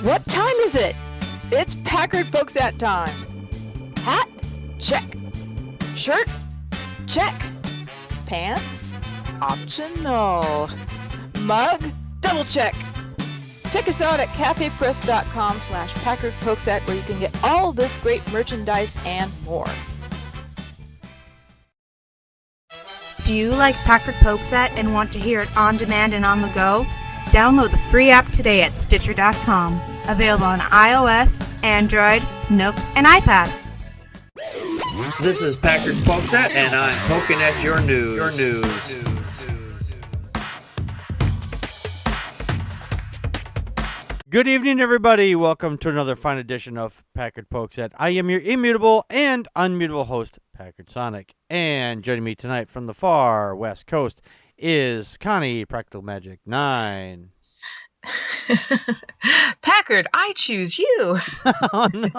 What time is it? It's Packard Pokesat time. Hat? Check. Shirt? Check. Pants? Optional. Mug? Double check. Check us out at cafepress.com/PackardPokesat where you can get all this great merchandise and more. Do you like Packard Pokesat and want to hear it on demand and on the go? Download the free app today at Stitcher.com. Available on iOS, Android, Nook, and iPad. This is Packard Pokesat, and I'm poking at your news. Good evening, everybody. Welcome to another fine edition of Packard Pokesat. I am your immutable and unmutable host, Packard Sonic. And joining me tonight from the far west coast is Connie Practical Magic 9. Packard, I choose you. Oh, no.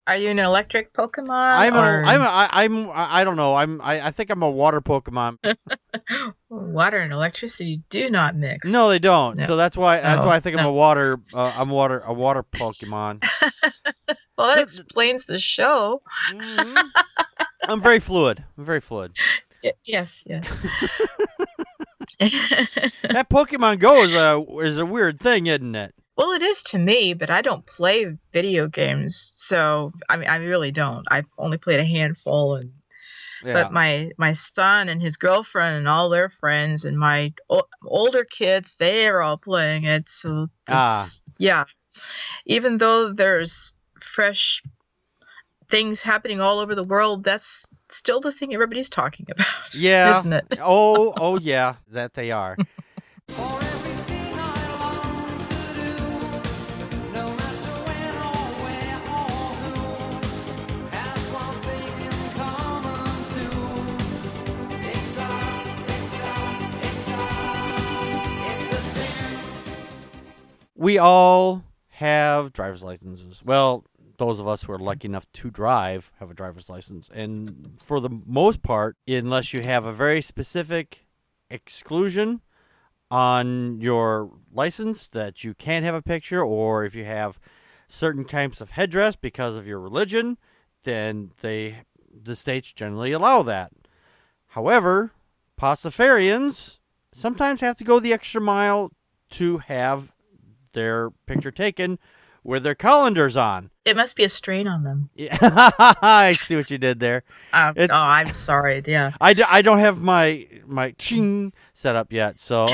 Are you an electric Pokemon? I don't know. I think I'm a water Pokemon. Water and electricity do not mix. No, they don't. No. So that's why I think I'm No. a water Pokemon. Well, that explains the show. Mhm. I'm very fluid. Yes. That Pokemon Go is a weird thing, isn't it? Well, it is to me, but I don't play video games, so I really don't. I've only played a handful, Yeah. but my son and his girlfriend and all their friends and my older kids, they are all playing it. So yeah, even though there's fresh things happening all over the world, that's still the thing everybody's talking about. Yeah. Isn't it? Oh yeah, that they are. We all have driver's licenses. Well, those of us who are lucky enough to drive have a driver's license. And for the most part, unless you have a very specific exclusion on your license that you can't have a picture, or if you have certain types of headdress because of your religion, then the states generally allow that. However, Pastafarians sometimes have to go the extra mile to have their picture taken with their colanders on. It must be a strain on them. Yeah. I see what you did there. I'm sorry. Yeah. I don't have my ching set up yet, so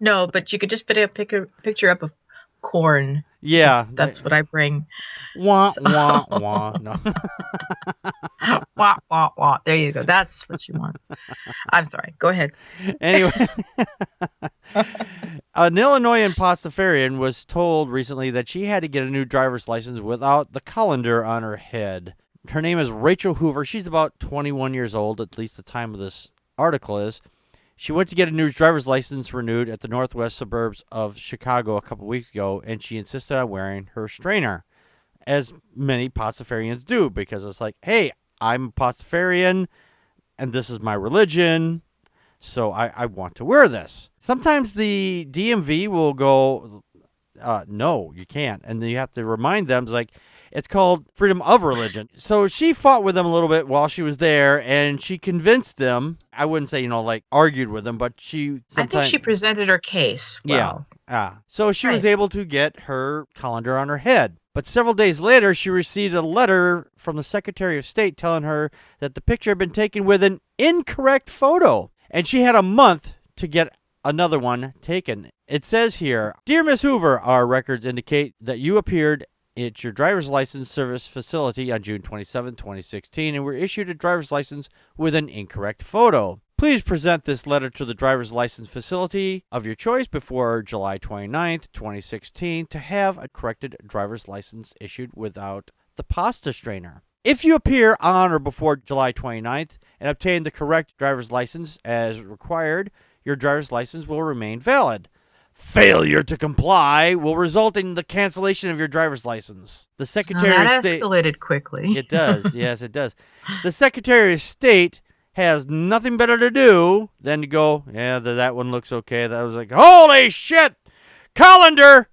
No, but you could just put a picture up of corn. yeah, That's what I bring. wah wah wah. No. Wah, wah, wah. There you go. That's what you want. I'm sorry. Go ahead. Anyway, an Illinoisan Pastafarian was told recently that she had to get a new driver's license without the colander on her head. Her name is Rachel Hoover. She's about 21 years old, at least the time of this article is. She went to get a new driver's license renewed at the northwest suburbs of Chicago a couple weeks ago, and she insisted on wearing her strainer, as many Pastafarians do, because it's like, hey, I'm a Pastafarian, and this is my religion, so I want to wear this. Sometimes the DMV will go, no, you can't. And then you have to remind them, it's called freedom of religion. So she fought with them a little bit while she was there, and she convinced them. I wouldn't say, argued with them, but I think she presented her case well. Yeah. So she was able to get her colander on her head. But several days later, she received a letter from the Secretary of State telling her that the picture had been taken with an incorrect photo. And she had a month to get another one taken. It says here, "Dear Miss Hoover, our records indicate that you appeared at your driver's license service facility on June 27, 2016, and were issued a driver's license with an incorrect photo. Please present this letter to the driver's license facility of your choice before July 29th, 2016 to have a corrected driver's license issued without the pasta strainer. If you appear on or before July 29th and obtain the correct driver's license as required, your driver's license will remain valid. Failure to comply will result in the cancellation of your driver's license." The Secretary That of State... escalated quickly. It does. Yes, it does. The Secretary of State has nothing better to do than to go, yeah, that one looks okay. That was like, holy shit, colander!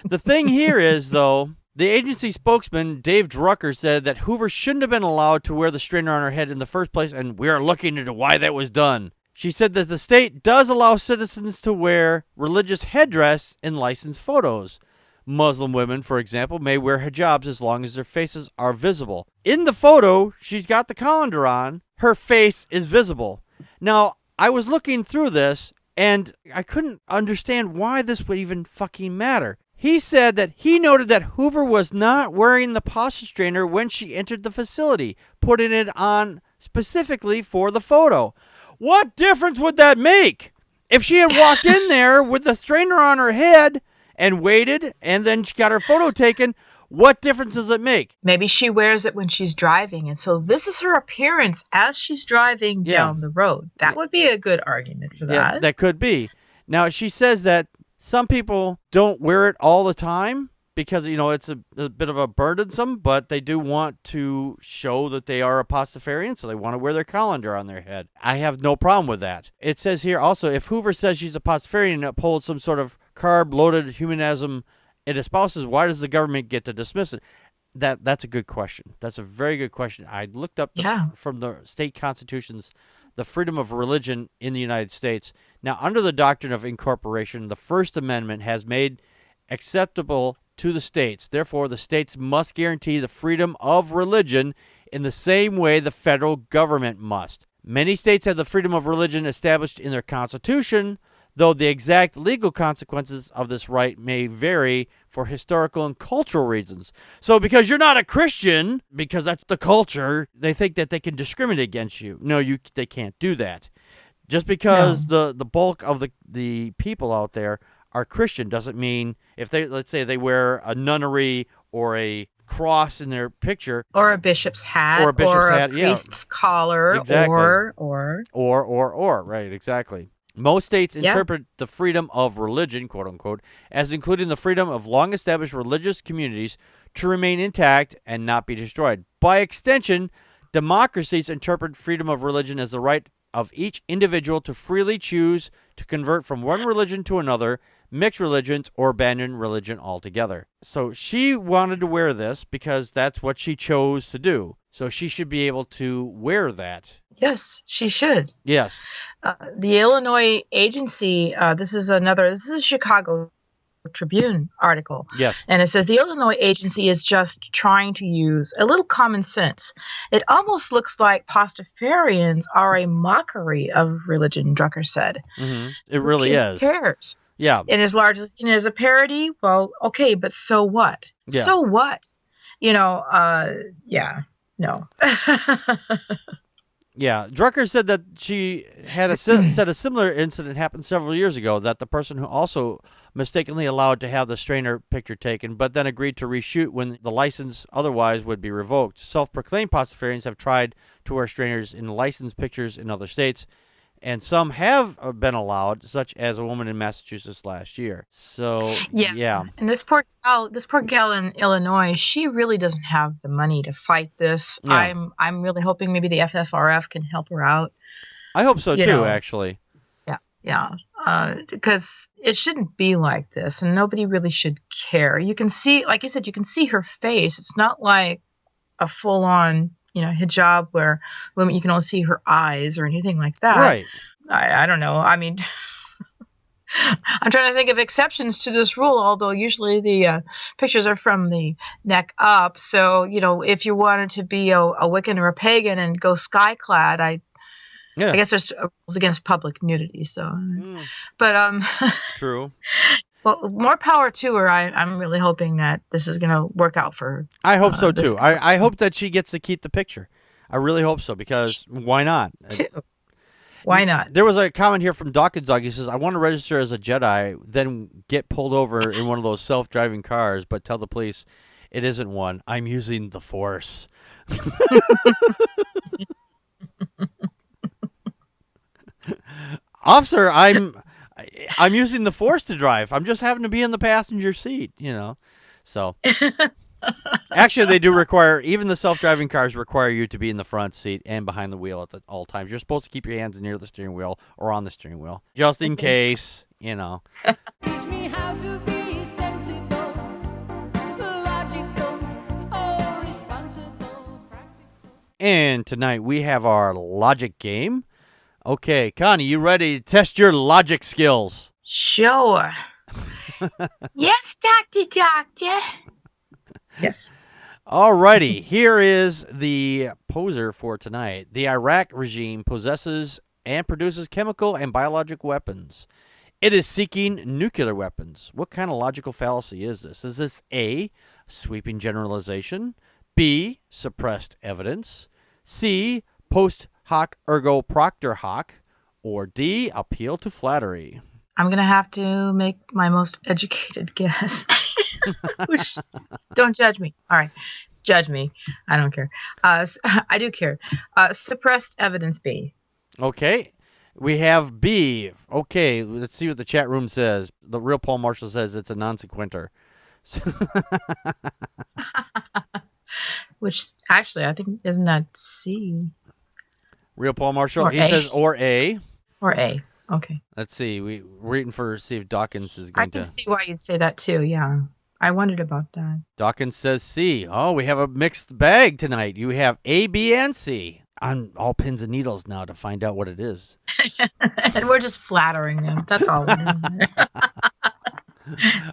The thing here is, though, the agency spokesman, Dave Drucker, said that Hoover shouldn't have been allowed to wear the strainer on her head in the first place, and we are looking into why that was done. She said that the state does allow citizens to wear religious headdress in licensed photos. Muslim women, for example, may wear hijabs as long as their faces are visible. In the photo, she's got the colander on. Her face is visible. Now, I was looking through this, and I couldn't understand why this would even fucking matter. He said that he noted that Hoover was not wearing the posture strainer when she entered the facility, putting it on specifically for the photo. What difference would that make? If she had walked in there with the strainer on her head and waited, and then she got her photo taken, what difference does it make? Maybe she wears it when she's driving, and so this is her appearance as she's driving down the road. That would be a good argument for that. Yeah, that could be. Now, she says that some people don't wear it all the time because, it's a bit of a burdensome, but they do want to show that they are a Pastafarian, so they want to wear their colander on their head. I have no problem with that. It says here also, if Hoover says she's a Pastafarian and upholds some sort of carb-loaded humanism it espouses, why does the government get to dismiss it? That's a good question. That's a very good question. I looked up from the state constitutions the freedom of religion in the United States. Now, under the doctrine of incorporation, the First Amendment has made acceptable to the states. Therefore, the states must guarantee the freedom of religion in the same way the federal government must. Many states have the freedom of religion established in their constitution, though the exact legal consequences of this right may vary for historical and cultural reasons. So because you're not a Christian, because that's the culture, they think that they can discriminate against you. No, they can't do that. Just because the bulk of the people out there are Christian doesn't mean if they, let's say they wear a nunnery or a cross in their picture. Or a bishop's hat. Or a priest's collar. Exactly. Or. Right, exactly. Most states interpret the freedom of religion, quote unquote, as including the freedom of long-established religious communities to remain intact and not be destroyed. By extension, democracies interpret freedom of religion as the right of each individual to freely choose to convert from one religion to another, mix religions, or abandon religion altogether. So she wanted to wear this because that's what she chose to do. So she should be able to wear that. Yes, she should. Yes. The Illinois agency, this is a Chicago Tribune article. Yes. And it says the Illinois agency is just trying to use a little common sense. It almost looks like Pastafarians are a mockery of religion, Drucker said. Mm-hmm. It really is. Who cares? Yeah. And as large as as a parody, well, okay, but so what? Yeah. So what? No. Yeah, Drucker said that she had said a similar incident happened several years ago, that the person who also mistakenly allowed to have the strainer picture taken, but then agreed to reshoot when the license otherwise would be revoked. Self-proclaimed Pastafarians have tried to wear strainers in licensed pictures in other states, and some have been allowed, such as a woman in Massachusetts last year. So, yeah. And this poor gal in Illinois, she really doesn't have the money to fight this. Yeah. I'm really hoping maybe the FFRF can help her out. I hope so too, actually. Yeah. Because it shouldn't be like this, and nobody really should care. You can see, like you said, you can see her face. It's not like a full-on hijab where women, you can only see her eyes or anything like that. Right. I don't know. I mean, I'm trying to think of exceptions to this rule, although usually the pictures are from the neck up. So, if you wanted to be a Wiccan or a pagan and go sky-clad, I guess there's rules against public nudity. So, but true. Well, more power to her. I'm really hoping that this is going to work out for her. I hope so, too. I hope that she gets to keep the picture. I really hope so, because why not? Why not? There was a comment here from Dawkins Dog. He says, I want to register as a Jedi, then get pulled over in one of those self-driving cars, but tell the police it isn't one. I'm using the Force. Officer, I'm using the Force to drive. I'm just having to be in the passenger seat, So Actually, they do require, even the self-driving cars require you to be in the front seat and behind the wheel at all times. You're supposed to keep your hands near the steering wheel or on the steering wheel, just in case, you know. Teach me how to be sensible, logical, responsible, practical. And tonight we have our logic game. Okay, Connie, you ready to test your logic skills? Sure. Yes, Doctor. Yes. Alrighty, here is the poser for tonight. The Iraq regime possesses and produces chemical and biologic weapons. It is seeking nuclear weapons. What kind of logical fallacy is this? Is this A, sweeping generalization, B, suppressed evidence, C, post hoc ergo propter hoc, or D, appeal to flattery? I'm going to have to make my most educated guess. Which, don't judge me. All right. Judge me. I don't care. I do care. Suppressed evidence B. Okay. We have B. Okay, let's see what the chat room says. The real Paul Marshall says it's a non sequitur. Which, actually, I think, isn't that C? Real Paul Marshall, Or he A. says or A. Or A. Okay. Let's see. We're waiting for see if Dawkins is going I can to. see why you'd say that, too. Yeah. I wondered about that. Dawkins says C. Oh, we have a mixed bag tonight. You have A, B, and C. I'm all pins and needles now to find out what it is. And we're just flattering them. That's all we're doing.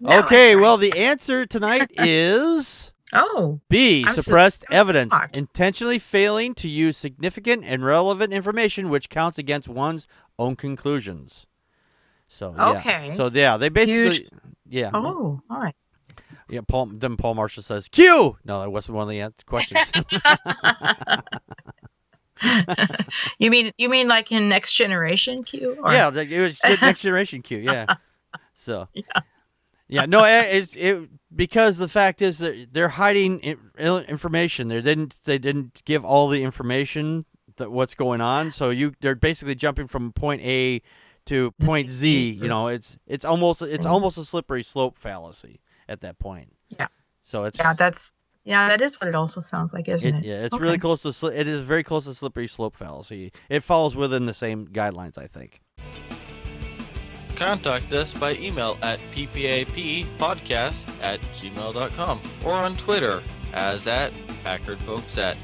Okay, well, the answer tonight is B, I'm suppressed evidence. shocked. Intentionally failing to use significant and relevant information which counts against one's own conclusions. So, yeah. Okay. So, yeah, they basically... Huge- Yeah. Oh, all right. Yeah, Paul Marshall says, Q! No, that wasn't one of the questions. You mean like in Next Generation Q? Or? Yeah, it was Next Generation Q, yeah. So, yeah, no, it because the fact is that they're hiding information. They didn't give all the information that what's going on. So they're basically jumping from point A to point Z. You know, it's almost a slippery slope fallacy at that point. Yeah. So it's that is what it also sounds like, isn't it? Yeah, it's really close to it is very close to slippery slope fallacy. It falls within the same guidelines, I think. Contact us by email at ppappodcast@gmail.com or on Twitter as @PackardPokesat.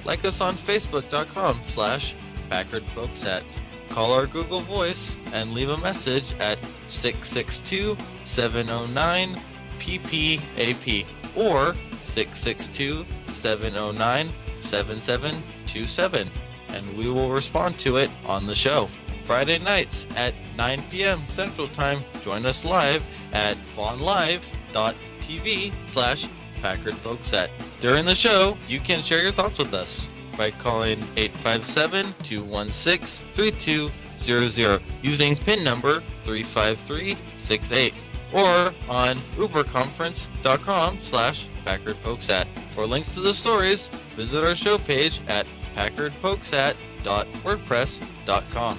Like us on Facebook.com/PackardPokesat. Call our Google Voice and leave a message at 662-709-PPAP or 662-709-7727, and we will respond to it on the show. Friday nights at 9 p.m. Central Time. Join us live at vonlive.tv/PackardPokesat. During the show, you can share your thoughts with us by calling 857-216-3200 using PIN number 35368 or on uberconference.com/PackardPokesat. For links to the stories, visit our show page at packardpokesat.wordpress.com.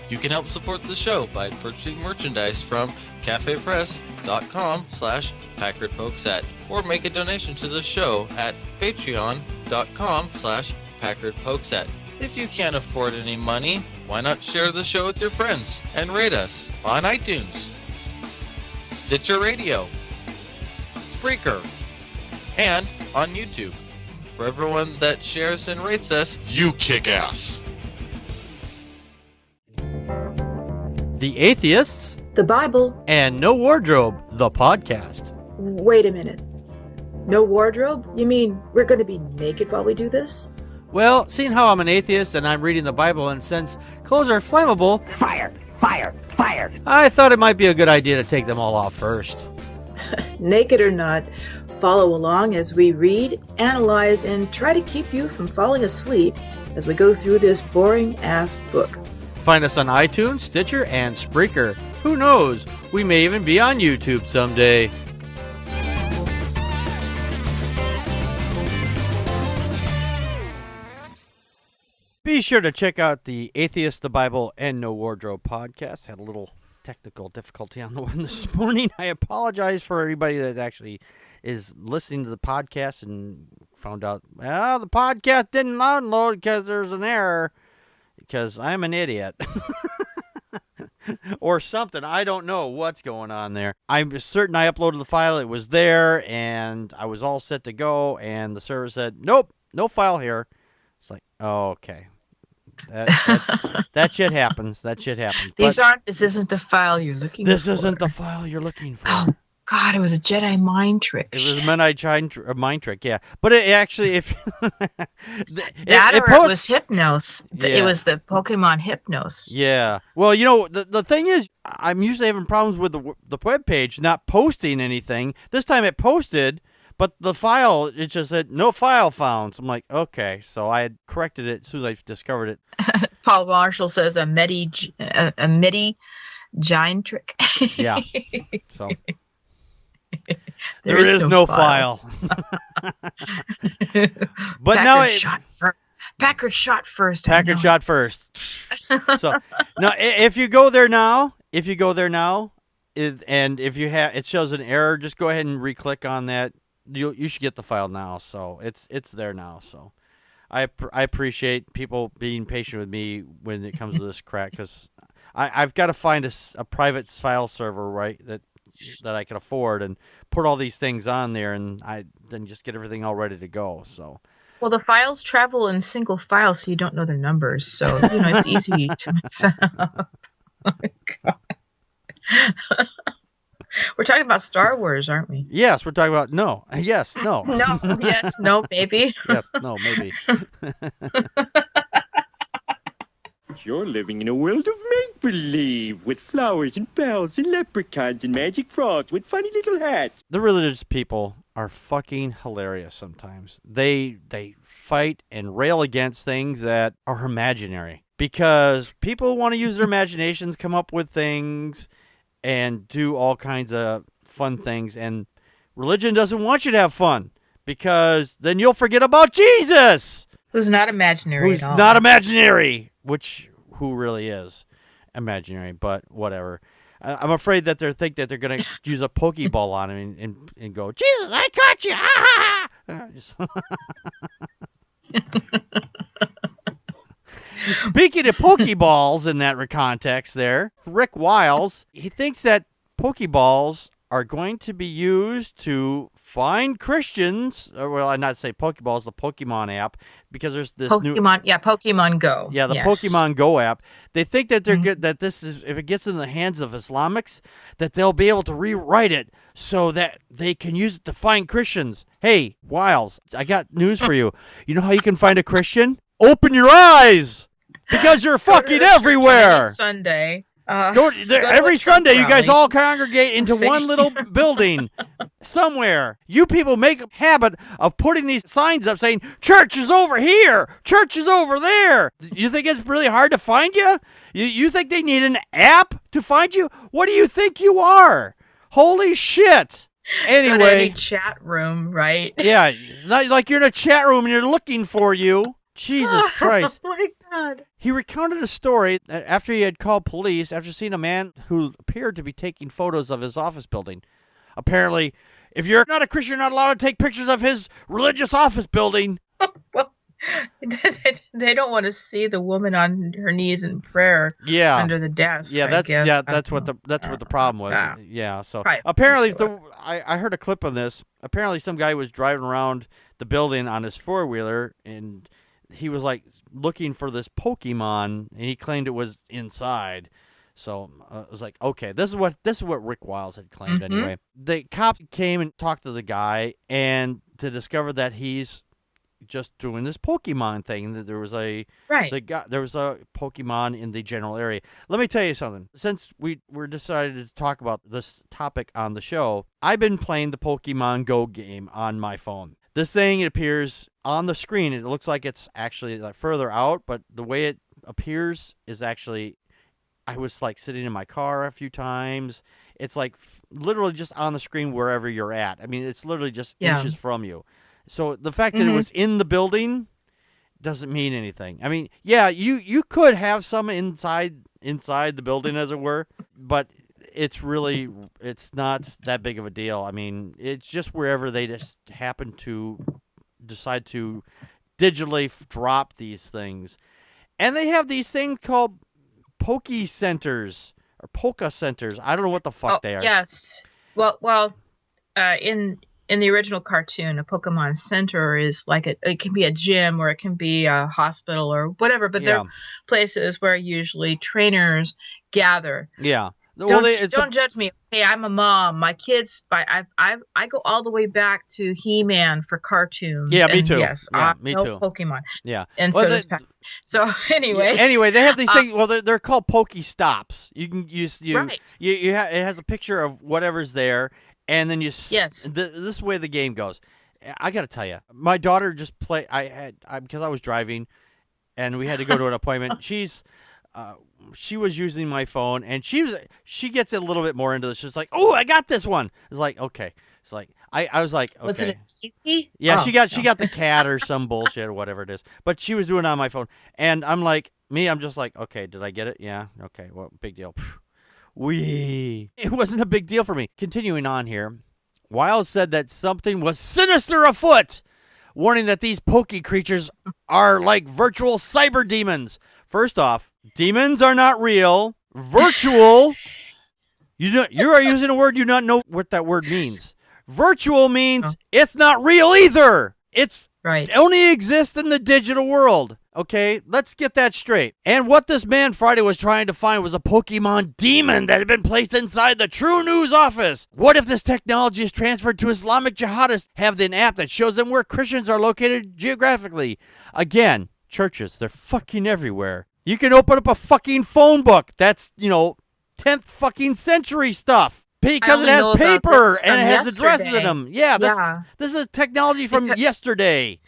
You can help support the show by purchasing merchandise from cafepress.com/PackardPokesat or make a donation to the show at patreon.com/PackardPokesat. If you can't afford any money, why not share the show with your friends and rate us on iTunes, Stitcher Radio, Spreaker, and on YouTube. For everyone that shares and rates us, you kick ass. The Atheists, The Bible. and No Wardrobe, the podcast. Wait a minute. No wardrobe? You mean we're going to be naked while we do this? Well, seeing how I'm an atheist and I'm reading the Bible, and since clothes are flammable, Fire! I thought it might be a good idea to take them all off first. Naked or not, follow along as we read, analyze, and try to keep you from falling asleep as we go through this boring-ass book. Find us on iTunes, Stitcher, and Spreaker. Who knows? We may even be on YouTube someday. Be sure to check out the Atheist, the Bible, and No Wardrobe podcast. Had a little technical difficulty on the one this morning. I apologize for everybody that actually is listening to the podcast and found out, well, the podcast didn't download because there's an error. Because I'm an idiot. Or something. I don't know what's going on there. I'm certain I uploaded the file. It was there, and I was all set to go, and the server said, nope, no file here. It's like, oh, okay. That shit happens. That shit happens. This isn't the file you're looking for. This isn't the file you're looking for. Oh, God, it was a Jedi mind trick. It was a mind trick, yeah. But it actually, if... it was Hypnos. Yeah. It was the Pokemon Hypnos. Yeah. Well, the thing is, I'm usually having problems with the web page not posting anything. This time it posted, but the file, it just said, no file found. So I'm like, okay. So I had corrected it as soon as I discovered it. Paul Marshall says a MIDI giant trick. Yeah. So... There is no file. But Packard shot first. Packard shot first. So now, if you go there now, and if you have, it shows an error, just go ahead and re-click on that. You should get the file now. So it's there now. So I appreciate people being patient with me when it comes to this crap, because I've got to find a private file server, right, that I can afford and put all these things on there, and I then just get everything all ready to go. So, well, the files travel in single files, so you don't know their numbers. So it's easy to mess up. Oh my God. We're talking about Star Wars, aren't we? Yes, we're talking about no. Yes, no. No. Yes, no, maybe. Yes, no, maybe. You're living in a world of make-believe, with flowers and bells and leprechauns and magic frogs with funny little hats. The religious people are fucking hilarious sometimes. They fight and rail against things that are imaginary, because people want to use their imaginations, come up with things, and do all kinds of fun things, and religion doesn't want you to have fun, because then you'll forget about Jesus! Who's not imaginary at all. Who's not imaginary, who really is imaginary, but whatever. I'm afraid that they're going to use a Pokeball on him and go, Jesus, I caught you! Ha ha ha! Speaking of Pokeballs in that context there, Rick Wiles, he thinks that Pokeballs are going to be used to find Christians. Well, I'd not say Pokeballs, the Pokemon app, because there's this Pokemon Go. Yeah, the Pokemon Go app. They think that they're good, that this is, if it gets in the hands of Islamics, that they'll be able to rewrite it so that they can use it to find Christians. Hey, Wiles, I got news for you. You know how you can find a Christian? Open your eyes, because you're fucking everywhere. Sunday. Every Sunday, you guys all congregate into one little building somewhere. You people make a habit of putting these signs up saying, church is over here, church is over there. You think it's really hard to find you? You think they need an app to find you? What do you think you are? Holy shit. Anyway. Chat room, right? Yeah, it's not like you're in a chat room and you're looking for you. Jesus Christ. Oh my God. He recounted a story that after he had called police after seeing a man who appeared to be taking photos of his office building. Apparently, if you're not a Christian, you're not allowed to take pictures of his religious office building. Well, they don't want to see the woman on her knees in prayer under the desk. Yeah, that's what the problem was. Yeah, so apparently I heard a clip of this. Apparently some guy was driving around the building on his four-wheeler, and he was like looking for this Pokemon, and he claimed it was inside. So I was like, okay, this is what Rick Wiles had claimed anyway. The cops came and talked to the guy, and to discover that he's just doing this Pokemon thing. That there was a Pokemon in the general area. Let me tell you something. Since we decided to talk about this topic on the show, I've been playing the Pokemon Go game on my phone. This thing, it appears on the screen. It looks like it's actually like further out, but the way it appears is actually, I was like sitting in my car a few times. It's like literally just on the screen wherever you're at. I mean, it's literally just inches from you. So the fact that it was in the building doesn't mean anything. I mean, yeah, you could have some inside inside the building, as it were. But it's not that big of a deal. I mean, it's just wherever they just happen to decide to digitally drop these things. And they have these things called Poke Centers or Polka Centers. I don't know what the fuck they are. Yes. Well, in the original cartoon, a Pokemon Center is like it can be a gym or it can be a hospital or whatever, but they're places where usually trainers gather. Yeah. Don't judge me. Hey, I'm a mom. My kids, I go all the way back to He-Man for cartoons. Yeah, me too. Yes, me too. Pokemon. Yeah, and so does Packard. So anyway. Yeah, anyway, they have these things. Well, they're called Poke Stops. You can use right. It has a picture of whatever's there, and then this is the way the game goes. I got to tell you, my daughter just played. Because I was driving, and we had to go to an appointment. She was using my phone, and she gets a little bit more into this. She's like, "Oh, I got this one." It's like, okay. It's like I was like, okay. Was it a Kiki? Yeah, she got the cat or some bullshit or whatever it is. But she was doing it on my phone, and I'm just like, okay, did I get it? Yeah, okay. Well, big deal. It wasn't a big deal for me. Continuing on here, Wiles said that something was sinister afoot, warning that these pokey creatures are like virtual cyber demons. First off, demons are not real. Virtual. You are using a word you not know what that word means. Virtual means it's not real either. It only exists in the digital world. Okay, let's get that straight. And what this man Friday was trying to find was a Pokemon demon that had been placed inside the True News office. What if this technology is transferred to Islamic jihadists? Have an app that shows them where Christians are located geographically. Again, churches, they're fucking everywhere. You can open up a fucking phone book. That's, 10th fucking century stuff. Because it has paper and it has addresses in them. Yeah, this is technology from yesterday.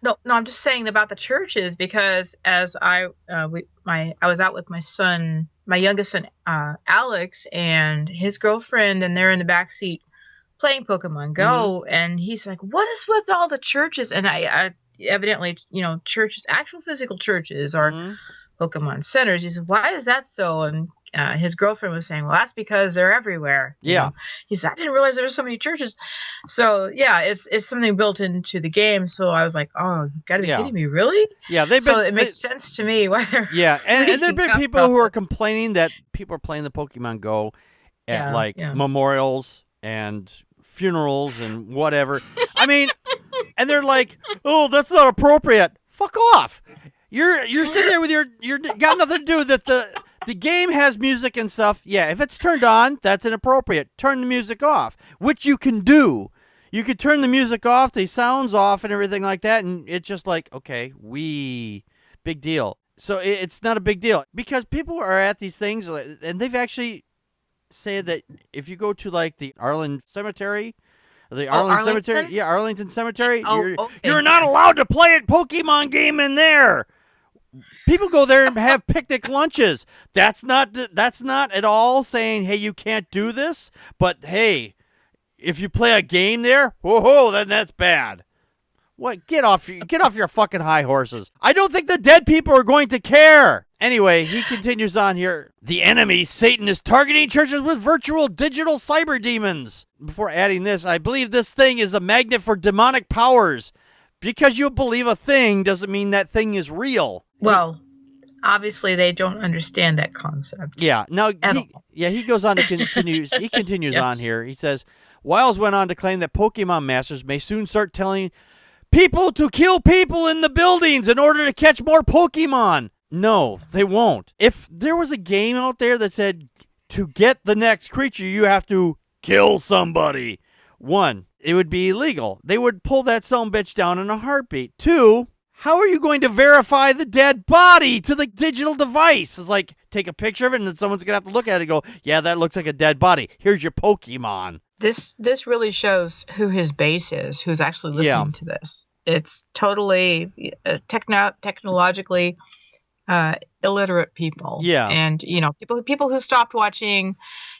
No, I'm just saying about the churches because as I was out with my son, my youngest son, Alex, and his girlfriend, and they're in the back seat playing Pokemon Go, and he's like, "What is with all the churches?" And I evidently, churches, actual physical churches, are Pokemon centers. He said, "Why is that so?" And his girlfriend was saying, "Well, that's because they're everywhere." Yeah. He said, "I didn't realize there were so many churches." So yeah, it's something built into the game. So I was like, "Oh, you gotta be kidding me, really?" Yeah, it makes sense to me why they're. Yeah, and there've been people who are complaining that people are playing the Pokemon Go at memorials and funerals and whatever. I mean, and they're like, "Oh, that's not appropriate." Fuck off. You're sitting there with you're got nothing to do with the game has music and stuff. Yeah, if it's turned on, that's inappropriate. Turn the music off, which you can do. You could turn the music off, the sounds off, and everything like that, and it's just like, okay, big deal. So it's not a big deal because people are at these things, and they've actually said that if you go to like the Arlington Cemetery. Arlington Cemetery. You're not allowed to play a Pokemon game in there. People go there and have picnic lunches. That's not at all saying, hey, you can't do this. But hey, if you play a game there, whoa, then that's bad. What? Get off your fucking high horses. I don't think the dead people are going to care. Anyway, he continues on here. The enemy, Satan, is targeting churches with virtual digital cyber demons. Before adding this, I believe this thing is a magnet for demonic powers. Because you believe a thing doesn't mean that thing is real. Well, obviously they don't understand that concept. Yeah. Now, he goes on to continues. He continues on here. He says, Wiles went on to claim that Pokemon masters may soon start telling people to kill people in the buildings in order to catch more Pokemon. No, they won't. If there was a game out there that said to get the next creature, you have to kill somebody. 1, it would be illegal. They would pull that sumbitch down in a heartbeat. 2, how are you going to verify the dead body to the digital device? It's like, take a picture of it and then someone's going to have to look at it and go, yeah, that looks like a dead body. Here's your Pokemon. This really shows who his base is, who's actually listening to this. It's totally technologically illiterate people. Yeah. And, people who stopped watching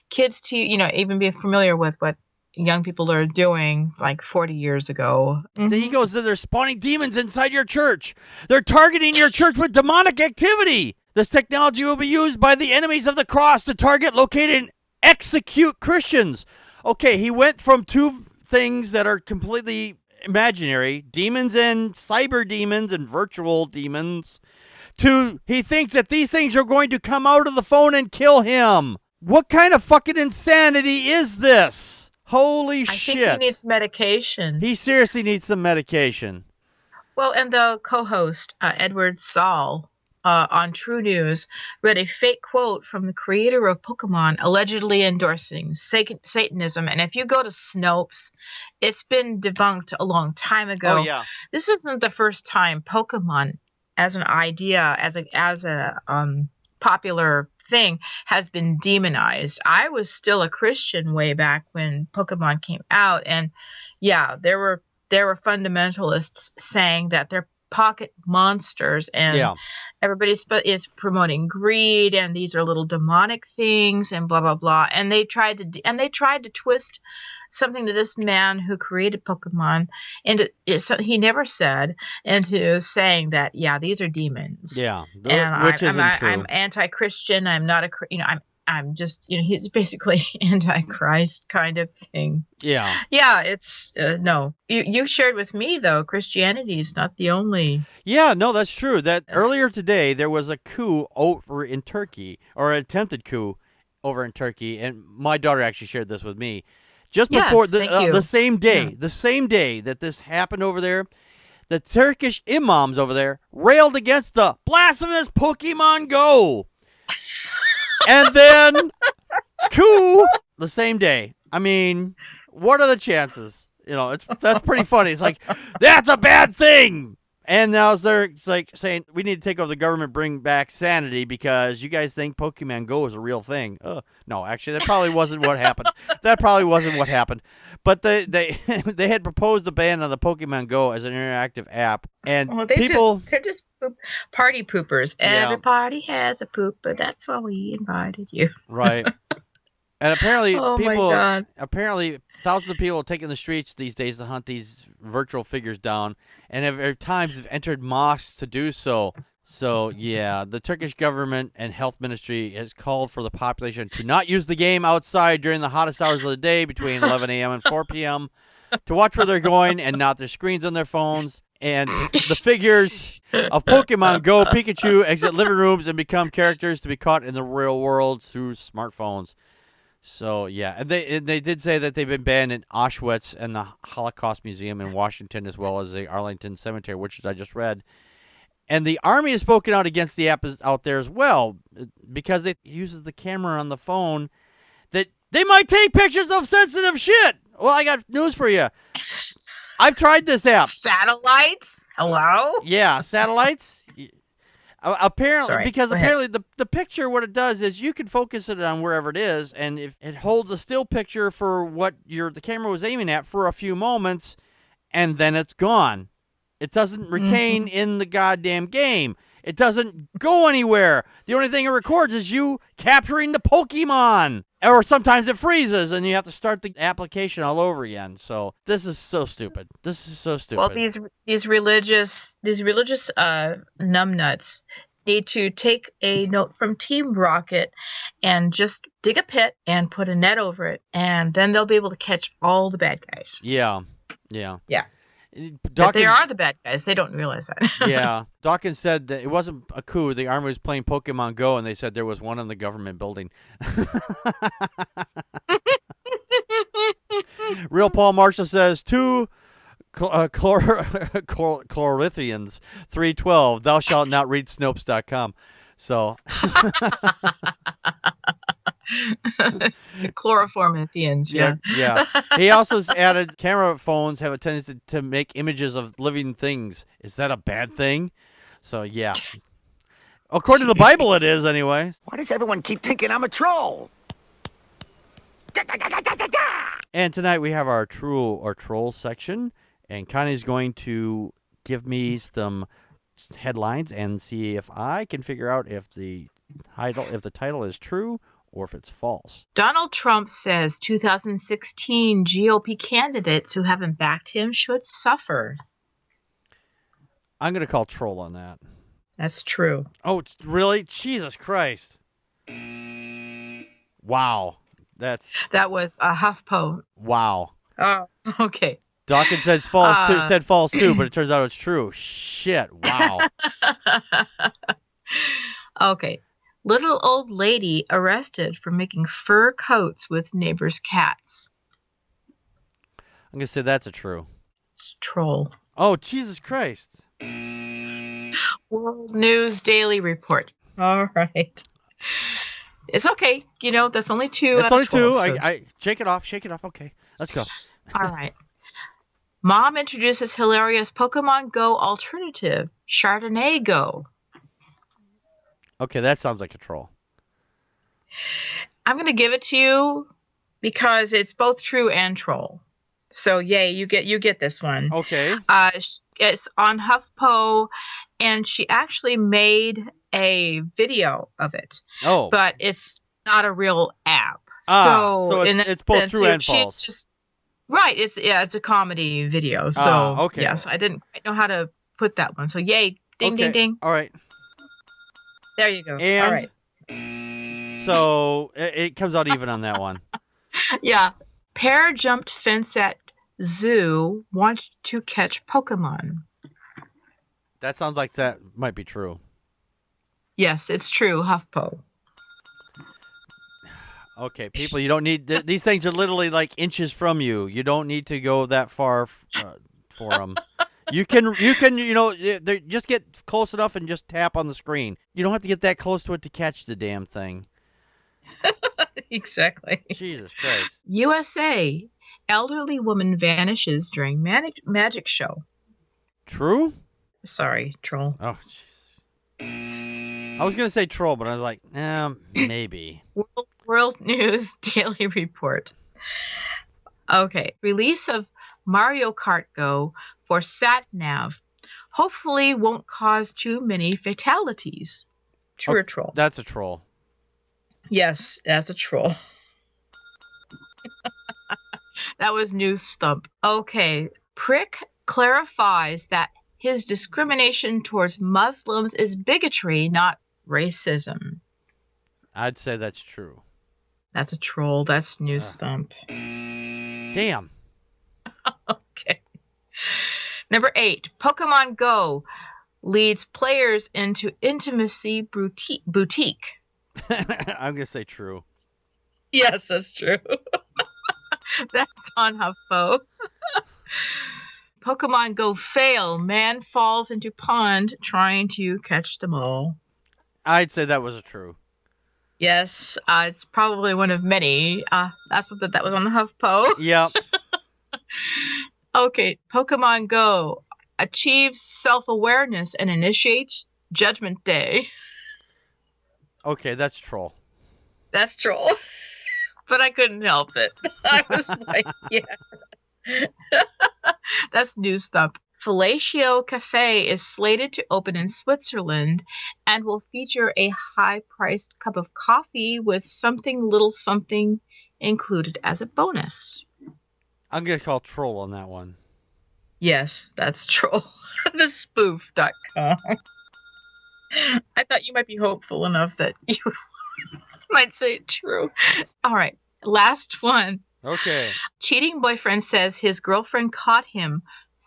kids TV, even be familiar with what young people are doing like 40 years ago. Then he goes, they're spawning demons inside your church. They're targeting your church with demonic activity. This technology will be used by the enemies of the cross to target, locate, and execute Christians. Okay, he went from two things that are completely imaginary, demons and cyber demons and virtual demons, to he thinks that these things are going to come out of the phone and kill him. What kind of fucking insanity is this? Holy shit. I think he needs medication. He seriously needs some medication. Well, and the co-host, Edward Saul, on True News, read a fake quote from the creator of Pokemon allegedly endorsing Satanism. And if you go to Snopes, it's been debunked a long time ago. Oh, yeah. This isn't the first time Pokemon, as an idea, as a popular thing, has been demonized. I was still a Christian way back when Pokemon came out, and yeah, there were fundamentalists saying that they're pocket monsters, and everybody is promoting greed, and these are little demonic things, and blah blah blah. And they tried to twist something to this man who created Pokemon, and he never said, into saying that these are demons. Yeah, and which isn't true. I'm anti-Christian. I'm not I'm just, he's basically anti-Christ kind of thing. Yeah. Yeah, it's, no. You shared with me, though, Christianity is not the only. Yeah, no, that's true. That earlier today, there was a coup over in Turkey, or an attempted coup over in Turkey, and my daughter actually shared this with me. Just before, the same day that this happened over there, the Turkish imams over there railed against the blasphemous Pokemon Go. And then coup the same day. I mean, what are the chances? That's pretty funny. It's like, that's a bad thing. And now they're like saying, we need to take over the government, bring back sanity because you guys think Pokemon Go is a real thing. No, actually, that probably wasn't what happened. But they had proposed a ban on the Pokemon Go as an interactive app, and they're just party poopers. Yeah. Every party has a poop, but that's why we invited you. Right. And apparently, apparently thousands of people are taking the streets these days to hunt these virtual figures down, and at times have entered mosques to do so. So, yeah, the Turkish government and health ministry has called for the population to not use the game outside during the hottest hours of the day between 11 a.m. and 4 p.m., to watch where they're going and not their screens on their phones. And the figures of Pokemon Go, Pikachu exit living rooms and become characters to be caught in the real world through smartphones. So, yeah, and they did say that they've been banned in Auschwitz and the Holocaust Museum in Washington, as well as the Arlington Cemetery, which I just read. And the Army has spoken out against the app out there as well, because it uses the camera on the phone that they might take pictures of sensitive shit. Well, I got news for you. I've tried this app. Satellites? Hello? Yeah, satellites. Apparently, Sorry, because apparently the picture, what it does is you can focus it on wherever it is, and if it holds a still picture for what the camera was aiming at for a few moments, and then it's gone. It doesn't retain in the goddamn game. It doesn't go anywhere. The only thing it records is you capturing the Pokemon. Or sometimes it freezes and you have to start the application all over again. So this is so stupid. Well, these religious numbnuts need to take a note from Team Rocket and just dig a pit and put a net over it, and then they'll be able to catch all the bad guys. Yeah. But they are the bad guys. They don't realize that. Yeah. Dawkins said that it wasn't a coup. The Army was playing Pokemon Go, and they said there was one in the government building. Real Paul Marshall says, 2 Chlorithrians, 312, thou shalt not read Snopes.com. So... Chloroformathians, yeah. He also added camera phones have a tendency to make images of living things. Is that a bad thing? So, yeah. According to the Bible, it is anyway. Why does everyone keep thinking I'm a troll? And tonight we have our True or Troll section, and Connie's going to give me some headlines and see if I can figure out if the title is true or if it's false. Donald Trump says 2016 GOP candidates who haven't backed him should suffer. I'm going to call troll on that. That's true. Oh, really? Jesus Christ. Wow. That was a HuffPo. Wow. Oh, okay. Dawkins said false too, but it turns out it's true. Shit. Wow. Okay. Little old lady arrested for making fur coats with neighbors' cats. I'm going to say that's a true. It's troll. Oh, Jesus Christ. World News Daily Report. All right. It's okay. That's only two. It's only 2. So... I shake it off. Okay. Let's go. All right. Mom introduces hilarious Pokemon Go alternative, Chardonnay Go. Okay, that sounds like a troll. I'm going to give it to you because it's both true and troll. So yay, you get this one. Okay. It's on HuffPo, and she actually made a video of it. Oh. But it's not a real app. So in it's both sense, true and false. Just right. It's a comedy video. So okay. Yes, I didn't quite know how to put that one. So yay, ding ding ding. All right. There you go. And all right. So it comes out even on that one. Yeah. Pair jumped fence at zoo, want to catch Pokemon. That sounds like that might be true. Yes, it's true, HuffPo. Okay, people, you don't need... these things are literally like inches from you. You don't need to go that far for them. You can, just get close enough and just tap on the screen. You don't have to get that close to it to catch the damn thing. Exactly. Jesus Christ. USA, elderly woman vanishes during magic show. True? Sorry, troll. Oh, jeez. I was going to say troll, but I was like, maybe. World News Daily Report. Okay. Release of Mario Kart Go for SatNav. Hopefully won't cause too many fatalities. True or troll? That's a troll. Yes, that's a troll. That was News Stump. Okay. Prick clarifies that his discrimination towards Muslims is bigotry, not racism. I'd say that's true. That's a troll. That's News Stump. Damn. Okay. Number 8. Pokemon Go leads players into intimacy boutique. I'm going to say true. Yes, that's true. That's on HuffPo. Pokemon Go fail. Man falls into pond trying to catch them all. I'd say that was a true. Yes, it's probably one of many. That was on the HuffPo. Yep. Okay, Pokemon Go achieves self-awareness and initiates Judgment Day. Okay, that's troll. That's troll. But I couldn't help it. I was like, yeah. That's News Stump. Fellatio Cafe is slated to open in Switzerland and will feature a high-priced cup of coffee with little something included as a bonus. I'm going to call troll on that one. Yes, that's troll. Thespoof.com. I thought you might be hopeful enough that you might say it true. All right, last one. Okay. Cheating boyfriend says his girlfriend caught him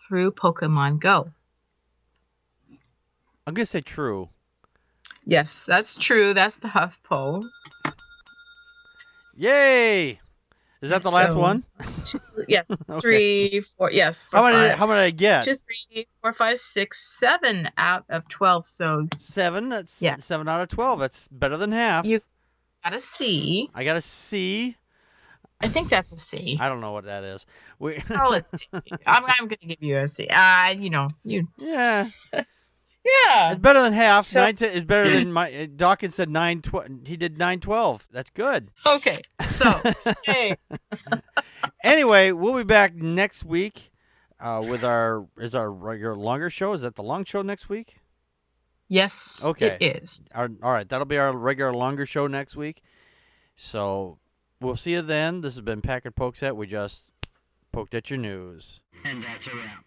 through Pokemon Go. I'm going to say true. Yes, that's true. That's the HuffPo. Yay! Is that the last one? Yes. Okay. 3, 4. Yes. How many did I get? 2, 3, 4, 5, 6, 7 out of 12. So 7. That's 7 out of 12. That's better than half. You got a C. I got a C. I think that's a C. I don't know what that is. Solid C. I'm going to give you a C. Yeah. Yeah. Yeah. It's better than half. So, it's better than my... Dawkins said 9. He did 9/12. That's good. Okay. So, hey. Anyway, we'll be back next week with our regular longer show. Is that the long show next week? Yes, okay. It is. All right. That'll be our regular longer show next week. So, we'll see you then. This has been Packard Pokes At. We just poked at your news. And that's a wrap.